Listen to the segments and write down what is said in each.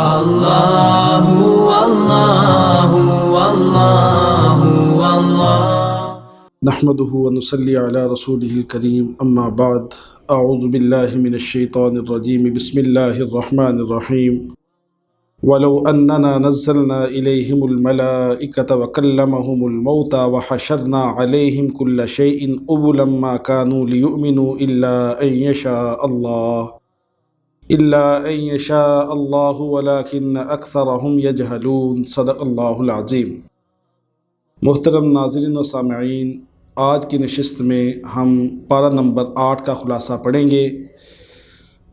اللہ اللہ اللہ اللہ نحمده ونصلي على رسوله الكريم اما بعد اعوذ باللہ من الشیطان الرجیم بسم اللہ الرحمن الرحیم ولو اننا نزلنا الیہم الملائکۃ وکلمہم الموتى وحشرنا علیہم کل شیء قبلا ما كانوا ليؤمنوا الا ان يشاء اللہ ولكن اکثرهم یجہلون۔ صدق اللہ العظیم۔ محترم ناظرین و سامعین، آج کی نشست میں ہم پارہ نمبر 8 کا خلاصہ پڑھیں گے۔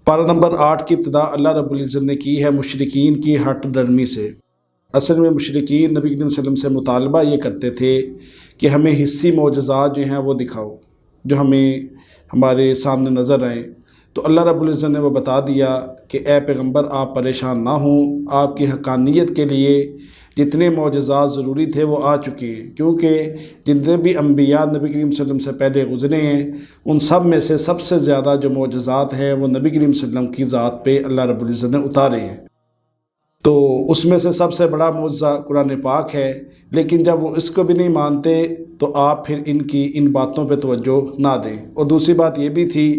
پارہ نمبر 8 کی ابتدا اللہ رب العزت نے کی ہے مشرکین کی ہٹ ڈرمی سے۔ اصل میں مشرکین نبی کریم صلی اللہ علیہ وسلم سے مطالبہ یہ کرتے تھے کہ ہمیں حسی معجزات جو ہیں وہ دکھاؤ، جو ہمیں ہمارے سامنے نظر آئیں۔ تو اللہ رب العزت نے وہ بتا دیا کہ اے پیغمبر آپ پریشان نہ ہوں، آپ کی حقانیت کے لیے جتنے معجزات ضروری تھے وہ آ چکے ہیں، کیونکہ جتنے بھی انبیاء نبی کریم صلی اللہ علیہ وسلم سے پہلے گزرے ہیں ان سب میں سے سب سے زیادہ جو معجزات ہیں وہ نبی کریم صلی اللہ علیہ وسلم کی ذات پہ اللہ رب العزت نے اتارے ہیں۔ تو اس میں سے سب سے بڑا معجزہ قرآن پاک ہے، لیکن جب وہ اس کو بھی نہیں مانتے تو آپ پھر ان باتوں پہ توجہ نہ دیں۔ اور دوسری بات یہ بھی تھی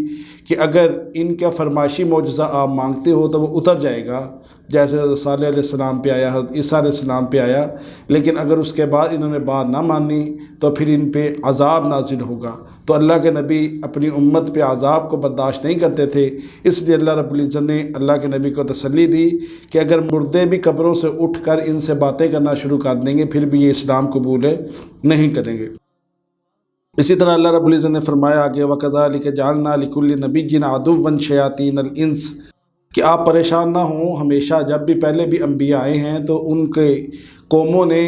کہ اگر ان کا فرمائشی معجزہ آپ مانگتے ہو تو وہ اتر جائے گا، جیسے حضرت صالح علیہ السلام پہ آیا، حضرت عیسیٰ علیہ السلام پہ آیا، لیکن اگر اس کے بعد انہوں نے بات نہ مانی تو پھر ان پہ عذاب نازل ہوگا۔ تو اللہ کے نبی اپنی امت پہ عذاب کو برداشت نہیں کرتے تھے، اس لیے اللہ رب العزت نے اللہ کے نبی کو تسلی دی کہ اگر مردے بھی قبروں سے اٹھ کر ان سے باتیں کرنا شروع کر دیں گے پھر بھی یہ اسلام قبول نہیں کریں گے۔ اسی طرح اللہ رب العزت نے فرمایا آگے وَكَذَلِكَ جَعَلْنَا لِكُلِّ نَبِيٍّ عَدُوًّا شَيَاطِينَ الْإِنسِ، کہ آپ پریشان نہ ہوں، ہمیشہ جب بھی پہلے بھی انبیاء آئے ہیں تو ان کے قوموں نے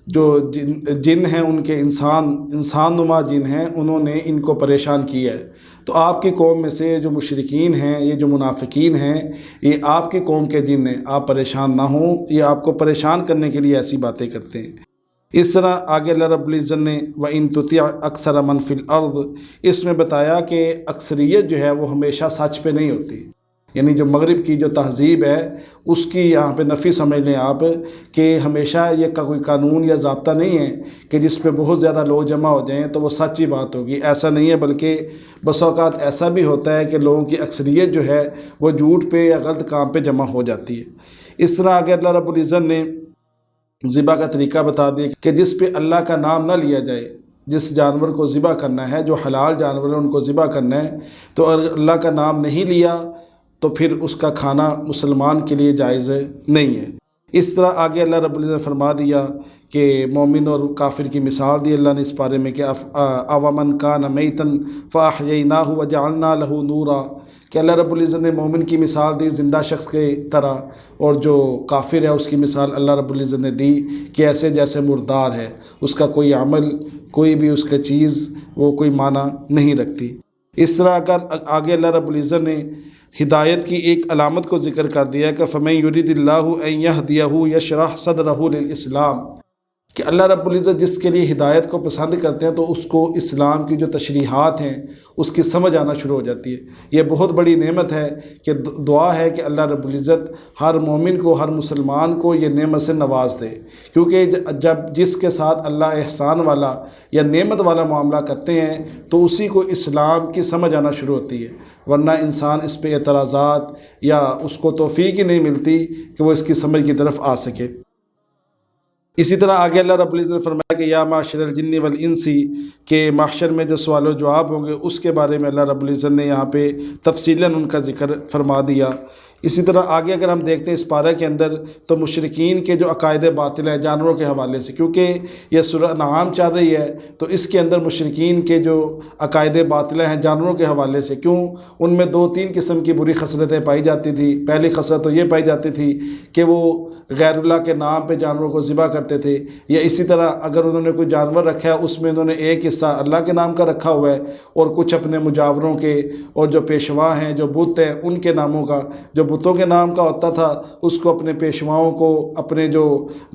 جو جن ہیں ان کے انسان نما جن ہیں انہوں نے ان کو پریشان کیا ہے۔ تو آپ کی قوم میں سے جو مشرکین ہیں، یہ جو منافقین ہیں، یہ آپ کی قوم کے جن ہیں، آپ پریشان نہ ہوں، یہ آپ کو پریشان کرنے کے لیے ایسی باتیں کرتے ہیں۔ اس طرح آگے اللہ رب العزت نے وَإِن تُطِعْ أَكْثَرَ مَن فِي الْأَرْضِ اس میں بتایا کہ اکثریت جو ہے وہ ہمیشہ سچ پہ نہیں ہوتی، یعنی جو مغرب کی جو تہذیب ہے اس کی یہاں پہ نفی سمجھ لیں آپ کہ ہمیشہ یہ کا کوئی قانون یا ضابطہ نہیں ہے کہ جس پہ بہت زیادہ لوگ جمع ہو جائیں تو وہ سچی بات ہوگی، ایسا نہیں ہے، بلکہ بس اوقات ایسا بھی ہوتا ہے کہ لوگوں کی اکثریت جو ہے وہ جھوٹ پہ یا غلط کام پہ جمع ہو جاتی ہے۔ اس طرح آگے اللہ رب العزت نے ذبح کا طریقہ بتا دیا کہ جس پہ اللہ کا نام نہ لیا جائے، جس جانور کو ذبح کرنا ہے، جو حلال جانور ہیں ان کو ذبح کرنا ہے تو اگر اللہ کا نام نہیں لیا تو پھر اس کا کھانا مسلمان کے لیے جائز نہیں ہے۔ اس طرح آگے اللہ رب العزت نے فرما دیا کہ مومن اور کافر کی مثال دی اللہ نے اس بارے میں کہ اومن کان میتن فاحییناہ وجعلنا لہ نورا، کہ اللہ رب العزت نے مومن کی مثال دی زندہ شخص کے طرح، اور جو کافر ہے اس کی مثال اللہ رب العزت نے دی کہ ایسے جیسے مردار ہے، اس کا کوئی عمل، کوئی بھی اس کا چیز وہ کوئی معنی نہیں رکھتی۔ اس طرح اگر آگے اللہ رب العزت نے ہدایت کی ایک علامت کو ذکر کر دیا کہ فَمَن يُرِدِ اللَّهُ أَن يَهْدِيَهُ يَشْرَحْ صَدْرَهُ لِلْإِسْلَامِ، کہ اللہ رب العزت جس کے لیے ہدایت کو پسند کرتے ہیں تو اس کو اسلام کی جو تشریحات ہیں اس کی سمجھ آنا شروع ہو جاتی ہے۔ یہ بہت بڑی نعمت ہے کہ دعا ہے کہ اللہ رب العزت ہر مومن کو، ہر مسلمان کو یہ نعمت سے نواز دے، کیونکہ جب جس کے ساتھ اللہ احسان والا یا نعمت والا معاملہ کرتے ہیں تو اسی کو اسلام کی سمجھ آنا شروع ہوتی ہے، ورنہ انسان اس پہ اعتراضات یا اس کو توفیق ہی نہیں ملتی کہ وہ اس کی سمجھ کی طرف آ سکے۔ اسی طرح آگے اللہ رب العزت نے فرمایا کہ یا معاشر الجن والانس، کہ محشر میں جو سوال و جواب ہوں گے اس کے بارے میں اللہ رب العزت نے یہاں پہ تفصیلاً ان کا ذکر فرما دیا۔ اسی طرح آگے اگر ہم دیکھتے ہیں اس پارہ کے اندر تو مشرکین کے جو عقائد باطل ہیں جانوروں کے حوالے سے، کیونکہ یہ سورہ انعام چل رہی ہے تو اس کے اندر مشرکین کے جو عقائد باطل ہیں جانوروں کے حوالے سے، کیوں ان میں 2-3 قسم کی بری خصلتیں پائی جاتی تھی۔ پہلی خصلت تو یہ پائی جاتی تھی کہ وہ غیر اللہ کے نام پہ جانوروں کو ذبح کرتے تھے، یا اسی طرح اگر انہوں نے کوئی جانور رکھا ہے اس میں انہوں نے ایک حصہ اللہ کے نام کا رکھا ہوا ہے اور کچھ اپنے مجاوروں کے اور جو پیشوا ہیں جو بت ہیں ان کے ناموں کا، جو بتوں کے نام کا ہوتا تھا اس کو اپنے پیشواؤں کو، اپنے جو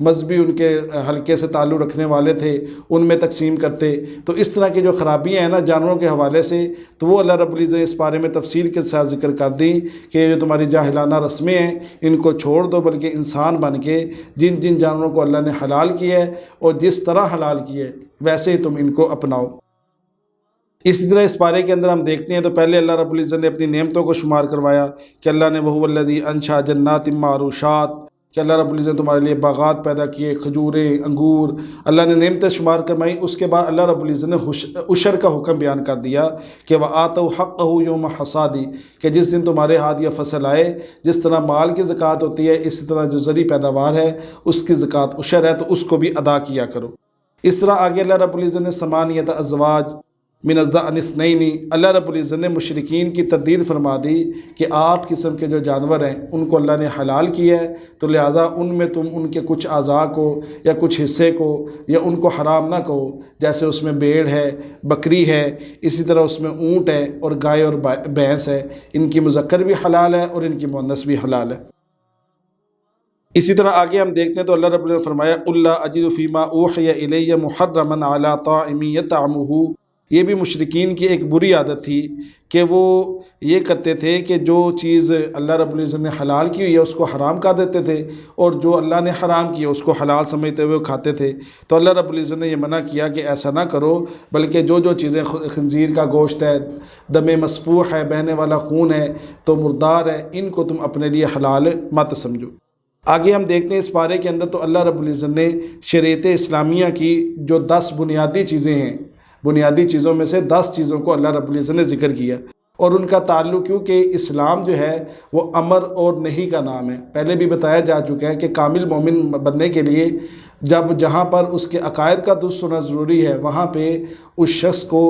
مذہبی ان کے حلقے سے تعلق رکھنے والے تھے ان میں تقسیم کرتے۔ تو اس طرح کی جو خرابیاں ہیں نا جانوروں کے حوالے سے، تو وہ اللہ رب العزت نے اس بارے میں تفصیل کے ساتھ ذکر کر دی کہ یہ جو تمہاری جاہلانہ رسمیں ہیں ان کو چھوڑ دو، بلکہ انسان بن کے جن جن جانوروں کو اللہ نے حلال کیا ہے اور جس طرح حلال کیا ہے ویسے ہی تم ان کو اپناؤ۔ اسی طرح اس پارے کے اندر ہم دیکھتے ہیں تو پہلے اللہ رب العزت نے اپنی نعمتوں کو شمار کروایا کہ اللہ نے وَهُوَ الَّذِي أَنشَأَ جَنَّاتٍ مَّعْرُوشَاتٍ، کہ اللہ رب العزت نے تمہارے لیے باغات پیدا کیے، کھجوریں، انگور، اللہ نے نعمتیں شمار کروائی۔ اس کے بعد اللہ رب العزت نے عشر کا حکم بیان کر دیا کہ وَآتَوْا حَقَّهُ يَوْمَ حَصَادِهِ، کہ جس دن تمہارے ہاتھ یہ فصل آئے، جس طرح مال کی زکوٰۃ ہوتی ہے اسی طرح جو زرعی پیداوار ہے اس کی زکوٰۃ عشر ہے، تو اس کو بھی ادا کیا کرو۔ اس طرح آگے اللہ رب العزت نے ثمانیۃ ازواج من الضأن اثنین، اللہ رب العزت نے مشرکین کی تردید فرما دی کہ 8 قسم کے جو جانور ہیں ان کو اللہ نے حلال کیا ہے، تو لہذا ان میں تم ان کے کچھ اعضاء کو یا کچھ حصے کو یا ان کو حرام نہ کہو، جیسے اس میں بھیڑ ہے، بکری ہے، اسی طرح اس میں اونٹ ہے اور گائے اور بھینس ہے، ان کی مذکر بھی حلال ہے اور ان کی مؤنث بھی حلال ہے۔ اسی طرح آگے ہم دیکھتے ہیں تو اللہ رب العزت نے فرمایا قُل لَا أَجِدُ فِي مَا أُوحِيَ إِلَيَّ مُحَرَّمًا عَلَىٰ طَاعِمٍ يَطْعَمُهُ، یہ بھی مشرکین کی ایک بری عادت تھی کہ وہ یہ کرتے تھے کہ جو چیز اللہ رب العزت نے حلال کی ہوئی ہے اس کو حرام کر دیتے تھے، اور جو اللہ نے حرام کیا اس کو حلال سمجھتے ہوئے کھاتے تھے۔ تو اللہ رب العزت نے یہ منع کیا کہ ایسا نہ کرو، بلکہ جو جو چیزیں خنزیر کا گوشت ہے، دم مسفوح ہے، بہنے والا خون ہے، تو مردار ہے، ان کو تم اپنے لیے حلال مت سمجھو۔ آگے ہم دیکھتے ہیں اس پارے کے اندر تو اللہ رب العزت نے شریعت اسلامیہ کی جو 10 بنیادی چیزیں ہیں، بنیادی چیزوں میں سے 10 چیزوں کو اللہ رب العزت نے ذکر کیا، اور ان کا تعلق کیونکہ اسلام جو ہے وہ امر اور نہی کا نام ہے۔ پہلے بھی بتایا جا چکا ہے کہ کامل مومن بننے کے لیے جہاں پر اس کے عقائد کا درست ہونا ضروری ہے، وہاں پہ اس شخص کو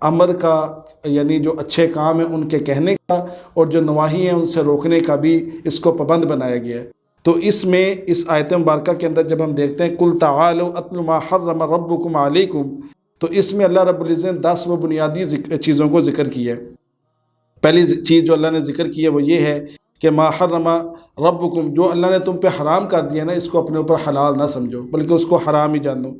امر کا یعنی جو اچھے کام ہیں ان کے کہنے کا، اور جو نواہی ہیں ان سے روکنے کا بھی اس کو پابند بنایا گیا ہے۔ تو اس میں اس آیت مبارکہ کے اندر جب ہم دیکھتے ہیں قُلْ تَعَالَوْا أَتْلُ مَا حَرَّمَ رَبُّكُمْ عَلَيْكُمْ، تو اس میں اللہ رب العزت نے 10 وہ بنیادی چیزوں کو ذکر کیا ہے۔ پہلی چیز جو اللہ نے ذکر کی ہے وہ یہ ہے کہ ما حرم ربکم، جو اللہ نے تم پہ حرام کر دیا نا اس کو اپنے اوپر حلال نہ سمجھو بلکہ اس کو حرام ہی جانو۔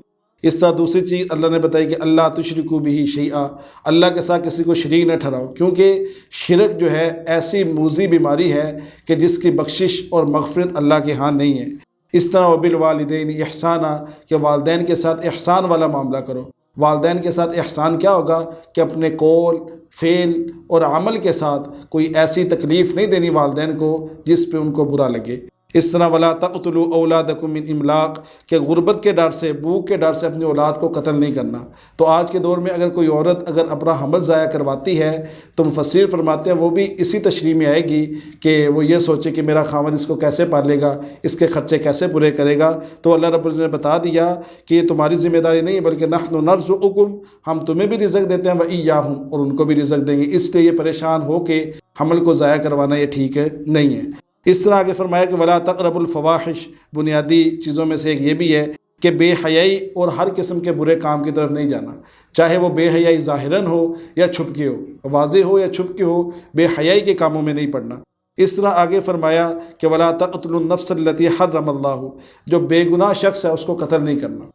اس طرح دوسری چیز اللہ نے بتائی کہ اللہ تشرکوا بہ شیئا، اللہ کے ساتھ کسی کو شریک نہ ٹھہراؤ، کیونکہ شرک جو ہے ایسی موذی بیماری ہے کہ جس کی بخشش اور مغفرت اللہ کے ہاں نہیں ہے۔ اس طرح وبالوالدین احسانا، کہ والدین کے ساتھ احسان والا معاملہ کرو۔ والدین کے ساتھ احسان کیا ہوگا کہ اپنے قول، فعل اور عمل کے ساتھ کوئی ایسی تکلیف نہیں دینی والدین کو جس پہ ان کو برا لگے۔ اس طرح ولا تقتلوا اولادکم من املاق، کہ غربت کے ڈر سے، بھوک کے ڈر سے اپنی اولاد کو قتل نہیں کرنا۔ تو آج کے دور میں اگر کوئی عورت اگر اپنا حمل ضائع کرواتی ہے تو مفسر فرماتے ہیں وہ بھی اسی تشریح میں آئے گی کہ وہ یہ سوچے کہ میرا خاوند اس کو کیسے پالے گا، اس کے خرچے کیسے پورے کرے گا۔ تو اللہ رب العزت نے بتا دیا کہ یہ تمہاری ذمہ داری نہیں ہے بلکہ نحن نرزقکم، ہم تمہیں بھی رزق دیتے ہیں وإیاہم، اور ان کو بھی رزق دیں گے، اس لیے یہ پریشان ہو کے حمل کو ضائع کروانا یہ ٹھیک ہے نہیں ہے۔ اس طرح آگے فرمایا کہ ولا تقربوا الفواحش، بنیادی چیزوں میں سے ایک یہ بھی ہے کہ بے حیائی اور ہر قسم کے برے کام کی طرف نہیں جانا، چاہے وہ بے حیائی ظاہراً ہو یا چھپ کے ہو، واضح ہو یا چھپ کے ہو، بے حیائی کے کاموں میں نہیں پڑنا۔ اس طرح آگے فرمایا کہ ولا تقتلوا النفس التي حرم اللہ، جو بے گناہ شخص ہے اس کو قتل نہیں کرنا۔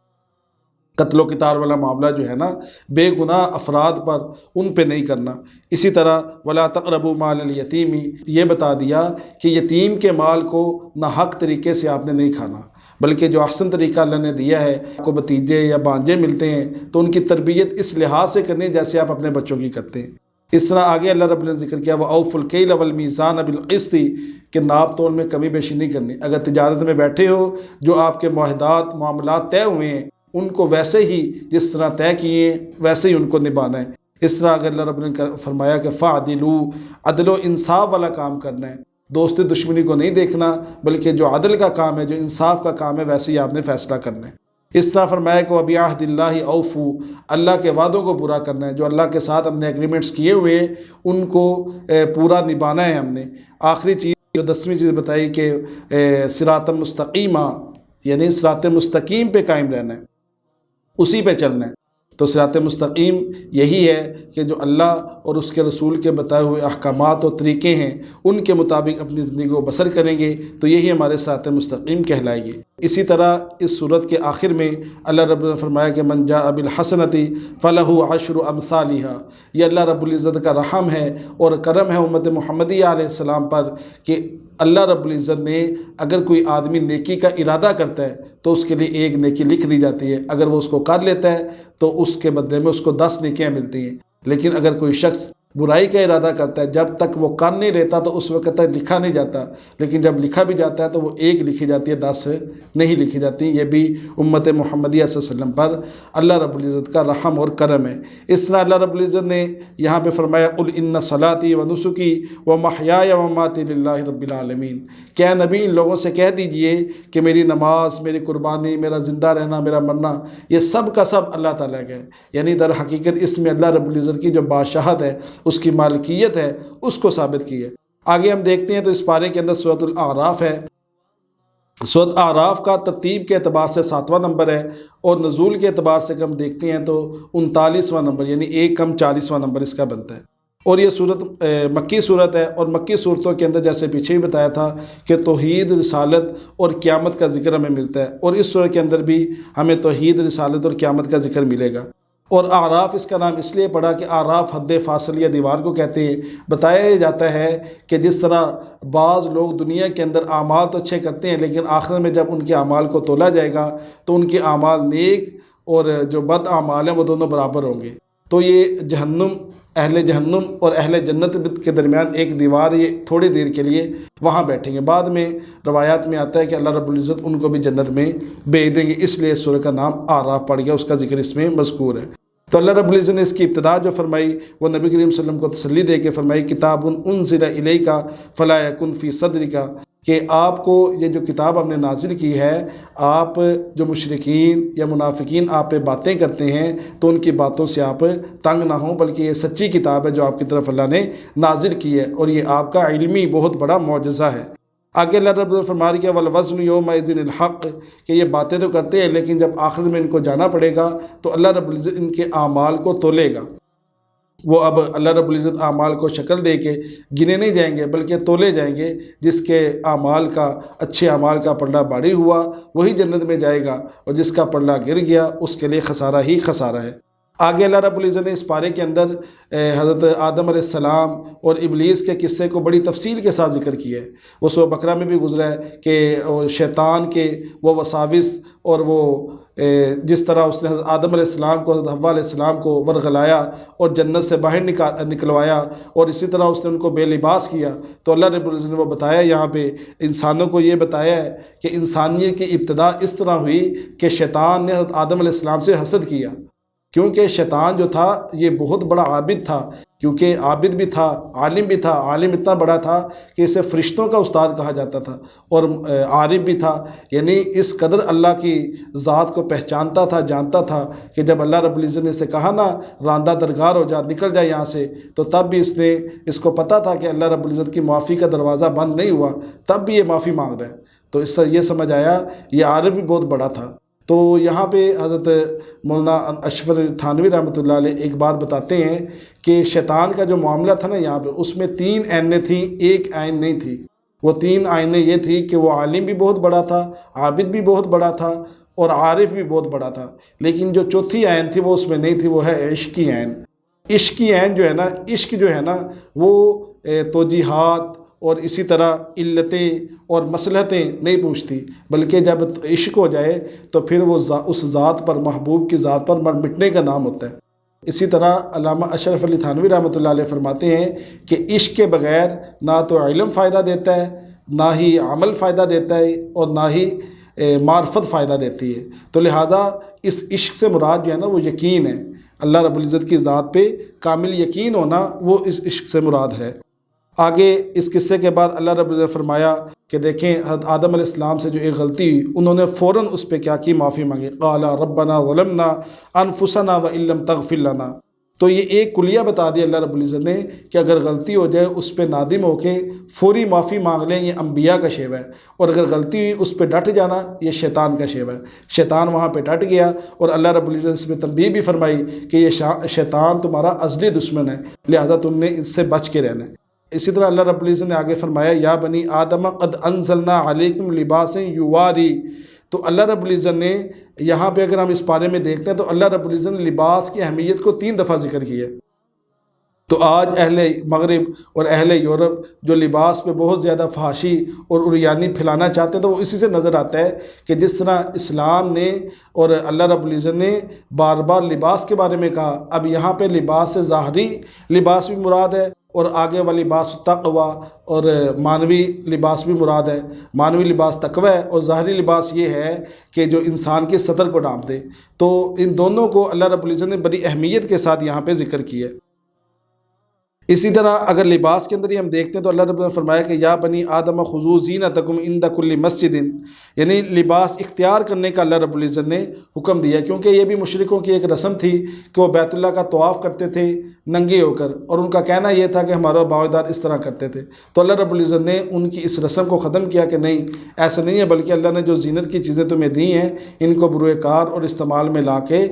قتل و قتال والا معاملہ جو ہے نا بے گناہ افراد پر ان پہ نہیں کرنا۔ اسی طرح ولا تقربوا مال الیتیم، یہ بتا دیا کہ یتیم کے مال کو ناحق طریقے سے آپ نے نہیں کھانا، بلکہ جو احسن طریقہ اللہ نے دیا ہے، آپ کو بھتیجے یا بانجے ملتے ہیں تو ان کی تربیت اس لحاظ سے کرنی جیسے آپ اپنے بچوں کی کرتے ہیں۔ اس طرح آگے اللہ رب نے ذکر کیا وَأَوْفُوا الْكَيْلَ وَالْمِيزَانَ بِالْقِسْطِ، کہ ناپ تول میں کمی بیشی نہیں کرنی۔ اگر تجارت میں بیٹھے ہو، جو آپ کے معاہدات معاملات طے ہوئے ہیں ان کو ویسے ہی جس طرح طے کیے ہیں ویسے ہی ان کو نبھانا ہے۔ اس طرح اگر اللہ رب نے فرمایا کہ فَعْدِلُوا، عدل و انصاف والا کام کرنا ہے، دوستی دشمنی کو نہیں دیکھنا بلکہ جو عدل کا کام ہے، جو انصاف کا کام ہے ویسے ہی آپ نے فیصلہ کرنا ہے۔ اس طرح فرمایا کہ وَبِعَهْدِ اللَّهِ أَوْفُوا، اللہ کے وعدوں کو پورا کرنا ہے، جو اللہ کے ساتھ ہم نے ایگریمنٹس کیے ہوئے ان کو پورا نبھانا ہے ہم نے۔ آخری چیز جو 10ویں چیز بتائی کہ صراط مستقیمہ، یعنی صراط مستقیم پہ قائم رہنا ہے، اسی پہ چلنا ہے۔ تو صراط مستقیم یہی ہے کہ جو اللہ اور اس کے رسول کے بتائے ہوئے احکامات اور طریقے ہیں ان کے مطابق اپنی زندگی کو بسر کریں گے تو یہی ہمارے صراط مستقیم کہلائے گی۔ اسی طرح اس صورت کے آخر میں اللہ رب العزت نے فرمایا کہ من جاء بالحسنۃ فلہ عشر امثالھا، یہ اللہ رب العزت کا رحم ہے اور کرم ہے امت محمدیہ علیہ السلام پر کہ اللہ رب العزت نے اگر کوئی آدمی نیکی کا ارادہ کرتا ہے تو اس کے لیے ایک نیکی لکھ دی جاتی ہے، اگر وہ اس کو کر لیتا ہے تو اس کے بدلے میں اس کو 10 نیکیاں ملتی ہیں۔ لیکن اگر کوئی شخص برائی کا ارادہ کرتا ہے جب تک وہ کر نہیں لیتا تو اس وقت تک لکھا نہیں جاتا، لیکن جب لکھا بھی جاتا ہے تو وہ 1 لکھی جاتی ہے، 10 نہیں لکھی جاتی۔ یہ بھی امت محمدیہ صلی اللہ علیہ وسلم پر اللہ رب العزت کا رحم اور کرم ہے۔ اس طرح اللہ رب العزت نے یہاں پہ فرمایا قل ان صلاتی و نسکی و محیای و مماتی للہ رب العالمین، کیا نبی ان لوگوں سے کہہ دیجئے کہ میری نماز، میری قربانی، میرا زندہ رہنا، میرا مرنا، یہ سب کا سب اللہ تعالیٰ کا ہے۔ یعنی در حقیقت اس میں اللہ رب العزت کی جو بادشاہت ہے، اس کی مالکیت ہے، اس کو ثابت کی ہے۔ آگے ہم دیکھتے ہیں تو اس پارے کے اندر سورۃ الاعراف ہے۔ سورۃ اعراف کا ترتیب کے اعتبار سے 7واں نمبر ہے اور نزول کے اعتبار سے ہم دیکھتے ہیں تو 39واں نمبر، یعنی 1 کم 40واں نمبر اس کا بنتا ہے۔ اور یہ صورت مکی صورت ہے، اور مکی صورتوں کے اندر جیسے پیچھے بھی بتایا تھا کہ توحید، رسالت اور قیامت کا ذکر ہمیں ملتا ہے، اور اس صورت کے اندر بھی ہمیں توحید، رسالت اور قیامت کا ذکر ملے گا۔ اور اعراف اس کا نام اس لیے پڑا کہ اعراف حد فاصل یا دیوار کو کہتے ہیں۔ بتایا جاتا ہے کہ جس طرح بعض لوگ دنیا کے اندر اعمال تو اچھے کرتے ہیں لیکن آخر میں جب ان کے اعمال کو تولا جائے گا تو ان کے اعمال نیک اور جو بد اعمال ہیں وہ دونوں برابر ہوں گے۔ تو یہ اہل جہنم اور اہل جنت کے درمیان ایک دیوار، یہ تھوڑی دیر کے لیے وہاں بیٹھیں گے، بعد میں روایات میں آتا ہے کہ اللہ رب العزت ان کو بھی جنت میں بھیج دیں گے، اس لیے اس سورہ کا نام اعراف پڑ گیا، اس کا ذکر اس میں مذکور ہے۔ تو اللہ رب العزت نے اس کی ابتدا جو فرمائی وہ نبی کریم صلی اللہ علیہ وسلم کو تسلی دے کے فرمائی کتاب انزل الیک فلا یکن فی صدرک، کہ آپ کو یہ جو کتاب ہم نے نازل کی ہے، آپ جو مشرکین یا منافقین آپ پہ باتیں کرتے ہیں تو ان کی باتوں سے آپ تنگ نہ ہوں، بلکہ یہ سچی کتاب ہے جو آپ کی طرف اللہ نے نازل کی ہے، اور یہ آپ کا علمی بہت بڑا معجزہ ہے۔ آگے اللہ رب العزت فرما رہی ہے والوزن یومئذ الحق، کہ یہ باتیں تو کرتے ہیں لیکن جب آخر میں ان کو جانا پڑے گا تو اللہ رب العزت ان کے اعمال کو تولے گا۔ وہ اب اللہ رب العزت اعمال کو شکل دے کے گنے نہیں جائیں گے بلکہ تولے جائیں گے، جس کے اعمال کا، اچھے اعمال کا پلڑا بھاری ہوا وہی جنت میں جائے گا، اور جس کا پلڑا گر گیا اس کے لیے خسارہ ہی خسارہ ہے۔ آگے اللہ رب العزت نے اس پارے کے اندر حضرت آدم علیہ السلام اور ابلیس کے قصے کو بڑی تفصیل کے ساتھ ذکر کیا ہے۔ وہ سورہ بقرہ میں بھی گزرا ہے کہ شیطان کے وہ وساوس اور وہ جس طرح اس نے حضرت آدم علیہ السلام کو، حضرت حوا علیہ السلام کو ورغلایا اور جنت سے باہر نکلوایا، اور اسی طرح اس نے ان کو بے لباس کیا۔ تو اللہ رب العزت نے وہ بتایا یہاں پہ انسانوں کو یہ بتایا ہے کہ انسانیت کی ابتدا اس طرح ہوئی کہ شیطان نے حضرت آدم علیہ السلام سے حسد کیا، کیونکہ شیطان جو تھا یہ بہت بڑا عابد تھا، کیونکہ عابد بھی تھا، عالم بھی تھا، عالم اتنا بڑا تھا کہ اسے فرشتوں کا استاد کہا جاتا تھا، اور عارف بھی تھا، یعنی اس قدر اللہ کی ذات کو پہچانتا تھا، جانتا تھا کہ جب اللہ رب العزت نے اسے کہا نا راندہ درگار ہو جا، نکل جا یہاں سے، تو تب بھی اس کو پتہ تھا کہ اللہ رب العزت کی معافی کا دروازہ بند نہیں ہوا، تب بھی یہ معافی مانگ رہا ہے۔ تو اس سے یہ سمجھ آیا یہ عارف بھی بہت بڑا تھا۔ تو یہاں پہ حضرت مولانا اشرف تھانوی رحمۃ اللہ علیہ ایک بات بتاتے ہیں کہ شیطان کا جو معاملہ تھا نا یہاں پہ، اس میں 3 عینیں تھیں، ایک عین نہیں تھی۔ وہ 3 عینیں یہ تھی کہ وہ عالم بھی بہت بڑا تھا، عابد بھی بہت بڑا تھا، اور عارف بھی بہت بڑا تھا، لیکن جو چوتھی عین تھی وہ اس میں نہیں تھی، وہ ہے عشق کی عین۔ عشق کی عین جو ہے نا، عشق جو ہے نا وہ توجیحات اور اسی طرح علتیں اور مصلحتیں نہیں پوچھتی، بلکہ جب عشق ہو جائے تو پھر وہ اس ذات پر، محبوب کی ذات پر مر مٹنے کا نام ہوتا ہے۔ اسی طرح علامہ اشرف علی تھانوی رحمۃ اللہ علیہ فرماتے ہیں کہ عشق کے بغیر نہ تو علم فائدہ دیتا ہے، نہ ہی عمل فائدہ دیتا ہے، اور نہ ہی معرفت فائدہ دیتی ہے۔ تو لہذا اس عشق سے مراد جو ہے نا وہ یقین ہے، اللہ رب العزت کی ذات پہ کامل یقین ہونا، وہ اس عشق سے مراد ہے۔ آگے اس قصے کے بعد اللہ رب العزت فرمایا کہ دیکھیں حضرت آدم علیہ السلام سے جو ایک غلطی ہوئی، انہوں نے فوراً اس پہ کیا کی، معافی مانگی۔ قال ربنا ظلمنا انفسنا وان لم تغفر لنا، تو یہ ایک کلیہ بتا دیا اللہ رب العزت نے کہ اگر غلطی ہو جائے اس پہ نادم ہو کے فوری معافی مانگ لیں، یہ انبیاء کا شیوہ ہے، اور اگر غلطی ہوئی اس پہ ڈٹ جانا یہ شیطان کا شیوہ ہے۔ شیطان وہاں پہ ڈٹ گیا، اور اللہ رب العزت اس میں تنبیہ بھی فرمائی کہ یہ شیطان تمہارا ازلی دشمن ہے، لہذا تم نے اس سے بچ کے رہنا ہے۔ اسی طرح اللہ رب العزت نے آگے فرمایا یا بنی آدم قد انزلنا علیکم لباسا یواری۔ تو اللہ رب العزت نے یہاں پہ اگر ہم اس پارے میں دیکھتے ہیں تو اللہ رب العزت نے لباس کی اہمیت کو 3 دفعہ ذکر کیا ہے۔ تو آج اہل مغرب اور اہل یورپ جو لباس پہ بہت زیادہ فحاشی اور عریانی پھیلانا چاہتے ہیں تو وہ اسی سے نظر آتا ہے کہ جس طرح اسلام نے اور اللہ رب العزت نے بار بار لباس کے بارے میں کہا، اب یہاں پہ لباس سے ظاہری لباس بھی مراد ہے، اور آگے والی لباس تقوی اور معنوی لباس بھی مراد ہے۔ معنوی لباس تقوی ہے، اور ظاہری لباس یہ ہے کہ جو انسان کے سطر کو ڈھانپ دے۔ تو ان دونوں کو اللہ رب العزت نے بڑی اہمیت کے ساتھ یہاں پہ ذکر کیا ہے۔ اسی طرح اگر لباس کے اندر ہی ہم دیکھتے ہیں تو اللہ رب العزت نے فرمایا کہ یا بنی آدم خذوا زینتکم عند کل مسجد، یعنی لباس اختیار کرنے کا اللہ رب العزت نے حکم دیا، کیونکہ یہ بھی مشرکوں کی ایک رسم تھی کہ وہ بیت اللہ کا طواف کرتے تھے ننگے ہو کر، اور ان کا کہنا یہ تھا کہ ہمارا باوجدار اس طرح کرتے تھے۔ تو اللہ رب العزت نے ان کی اس رسم کو ختم کیا کہ نہیں، ایسا نہیں ہے، بلکہ اللہ نے جو زینت کی چیزیں تمہیں دی ہیں ان کو بروئے کار اور استعمال میں لا کے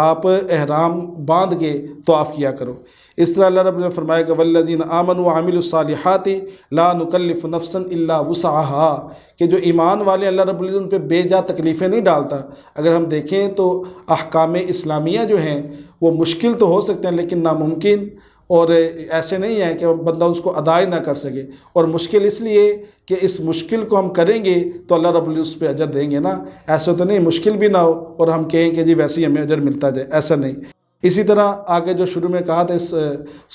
آپ احرام باندھ کے طواف کیا کرو۔ اس طرح اللہ رب نے فرمایا کہ والذین آمنوا وعملوا الصالحات لا نکلف نفسا الا وسعها، کہ جو ایمان والے اللہ رب العزت ان پہ بے جا تکلیفیں نہیں ڈالتا۔ اگر ہم دیکھیں تو احکام اسلامیہ جو ہیں وہ مشکل تو ہو سکتے ہیں لیکن ناممکن، اور ایسے نہیں ہے کہ بندہ اس کو ادا ہی نہ کر سکے، اور مشکل اس لیے کہ اس مشکل کو ہم کریں گے تو اللہ رب العزت اس پہ اجر دیں گے نا۔ ایسا تو نہیں مشکل بھی نہ ہو اور ہم کہیں کہ جی ویسے ہی ہمیں اجر ملتا جائے، ایسا نہیں۔ اسی طرح آگے جو شروع میں کہا تھا اس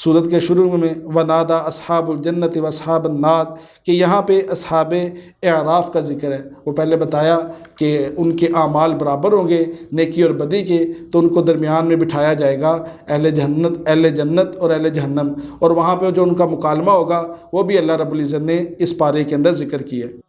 سورت کے شروع میں وَنَادَى أَصْحَابُ الْجَنَّةِ وَأَصْحَابُ النَّارِ، کہ یہاں پہ اصحاب اعراف کا ذکر ہے۔ وہ پہلے بتایا کہ ان کے اعمال برابر ہوں گے نیکی اور بدی کے، تو ان کو درمیان میں بٹھایا جائے گا اہل جنت اور اہل جہنم، اور وہاں پہ جو ان کا مکالمہ ہوگا وہ بھی اللہ رب العزت نے اس پارے کے اندر ذکر کیا ہے۔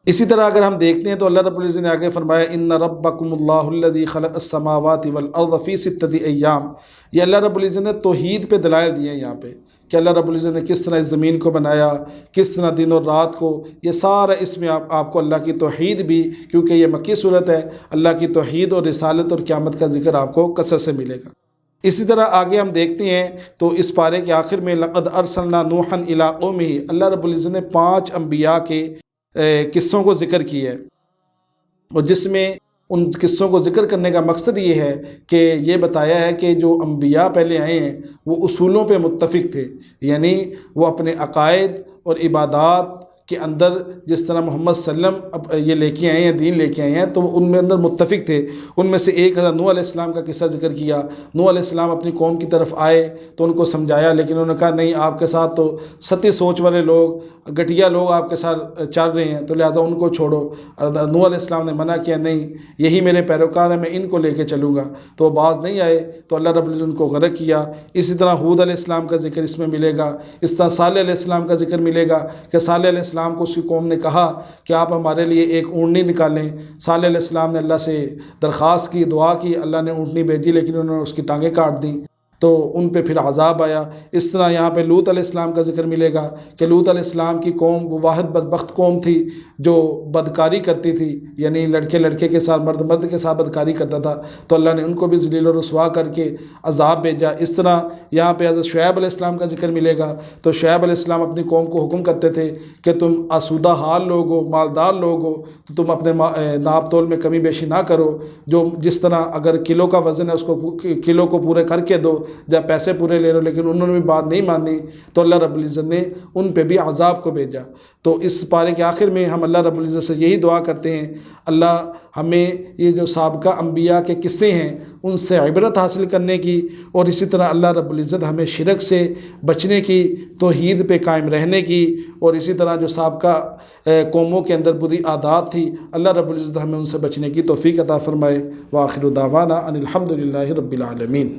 اسی طرح اگر ہم دیکھتے ہیں تو اللہ رب العزت نے آگے فرمایا ان ربکم اللہ الذی خلق السماوات والارض فی 6 ایام، یہ اللہ رب العزت نے توحید پہ دلائل دیے ہیں یہاں پہ کہ اللہ رب العزت نے کس طرح اس زمین کو بنایا، کس طرح دن اور رات کو، یہ سارا اس میں آپ کو اللہ کی توحید بھی، کیونکہ یہ مکی صورت ہے، اللہ کی توحید اور رسالت اور قیامت کا ذکر آپ کو کثرت سے ملے گا۔ اسی طرح آگے ہم دیکھتے ہیں تو اس پارے کے آخر میں لقد ارسلنا نوحا الی قومہ، اللہ رب العزت نے 5 انبیاء کے قصوں کو ذکر کیا ہے، اور جس میں ان قصوں کو ذکر کرنے کا مقصد یہ ہے کہ یہ بتایا ہے کہ جو انبیاء پہلے آئے ہیں وہ اصولوں پہ متفق تھے، یعنی وہ اپنے عقائد اور عبادات کے اندر جس طرح محمد صلی اللہ علیہ وسلم یہ لے کے آئے ہیں، دین لے کے آئے ہیں، تو وہ ان میں اندر متفق تھے۔ ان میں سے ایک حضرت نوح علیہ السلام کا قصہ ذکر کیا۔ نوح علیہ السلام اپنی قوم کی طرف آئے تو ان کو سمجھایا، لیکن انہوں نے کہا نہیں، آپ کے ساتھ تو سطحی سوچ والے لوگ، گھٹیا لوگ آپ کے ساتھ چل رہے ہیں، تو لہٰذا ان کو چھوڑو۔ نوح علیہ السلام نے منع کیا، نہیں یہی میرے پیروکار ہیں، میں ان کو لے کے چلوں گا، تو وہ بعض نہیں آئے تو اللہ رب العزت ان کو غرق کیا۔ اسی طرح ہود علیہ السلام کا ذکر اس میں ملے گا، اس طرح صالح علیہ السلام کا ذکر ملے گا کہ صالح علیہ السلام کو اس کی قوم نے کہا کہ آپ ہمارے لیے ایک اونٹنی نکالیں۔ صالح علیہ السلام نے اللہ سے درخواست کی، دعا کی، اللہ نے اونٹنی بھیجی لیکن انہوں نے اس کی ٹانگیں کاٹ دیں، تو ان پہ پھر عذاب آیا۔ اس طرح یہاں پہ لوط علیہ السلام کا ذکر ملے گا کہ لوط علیہ السلام کی قوم وہ واحد بدبخت قوم تھی جو بدکاری کرتی تھی، یعنی لڑکے لڑکے کے ساتھ، مرد مرد کے ساتھ بدکاری کرتا تھا، تو اللہ نے ان کو بھی ذلیل و رسوا کر کے عذاب بھیجا۔ اس طرح یہاں پہ حضرت شعیب علیہ السلام کا ذکر ملے گا، تو شعیب علیہ السلام اپنی قوم کو حکم کرتے تھے کہ تم آسودہ حال لوگ ہو، مالدار لوگ ہو، تو تم اپنے ناپ تول میں کمی بیشی نہ کرو، جو جس طرح اگر کلو کا وزن ہے اس کو کلو کو پورے کر کے دو، جب پیسے پورے لے لو، لیکن انہوں نے بھی بات نہیں مانی تو اللہ رب العزت نے ان پہ بھی عذاب کو بھیجا۔ تو اس پارے کے آخر میں ہم اللہ رب العزت سے یہی دعا کرتے ہیں، اللہ ہمیں یہ جو سابقہ انبیاء کے قصے ہیں ان سے عبرت حاصل کرنے کی، اور اسی طرح اللہ رب العزت ہمیں شرک سے بچنے کی، توحید پہ قائم رہنے کی، اور اسی طرح جو سابقہ قوموں کے اندر بری عادات تھی اللہ رب العزت ہمیں ان سے بچنے کی توفیق عطا فرمائے۔ وآخر دعوانا ان الحمد للہ رب العالمین۔